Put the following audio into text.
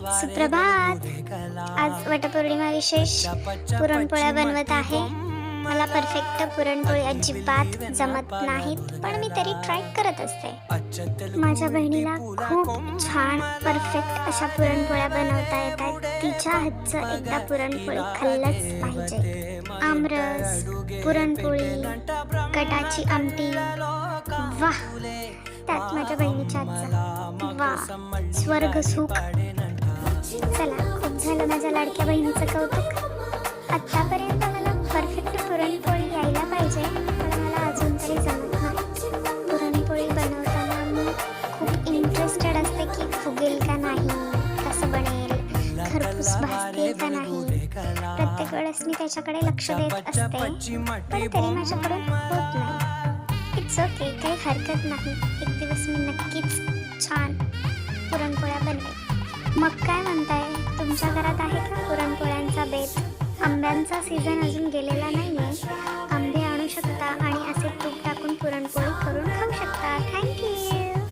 सुप्रभात. आज वटपौर्णिमा विशेष पुरणपोळ्या बनवत आहे. मला परफेक्ट पुरणपोळी अजिबात जमत नाहीत, पण मी तरी ट्राय करत असते. माझ्या बहिणीला खूप छान परफेक्ट अशा पुरणपोळ्या बनवता येतात. तिच्या हातचं एकदा पुरणपोळी खाल्लंच पाहिजे. आमरस, पुरणपोळी, कटाची आमटी, वाह! त्यात माझ्या बहिणीच्या हातचं वाह, स्वर्ग सुख. चला, खूप झालं माझ्या लाडक्या बहिणीचं कौतुक. आत्तापर्यंत मला परफेक्ट पुरणपोळी यायला पाहिजे, पण मला अजून तरी जमत नाही. पुरणपोळी बनवताना मी खूप इंटरेस्टेड असते की फुगेल का नाही, कसं बनेल, खरपूस भाजतील का नाही. प्रत्येक वेळेस मी त्याच्याकडे लक्ष देत असते, पण तरी माझ्याकडून होत नाही. इट्स ओके, काही हरकत नाही. एक दिवस मी नक्कीच छान पुरणपोळ्या बनवेल. मग काय म्हणताय, तुमच्या घरात आहे का पुरणपोळ्यांचा बेत? आंब्यांचा सीझन अजून गेलेला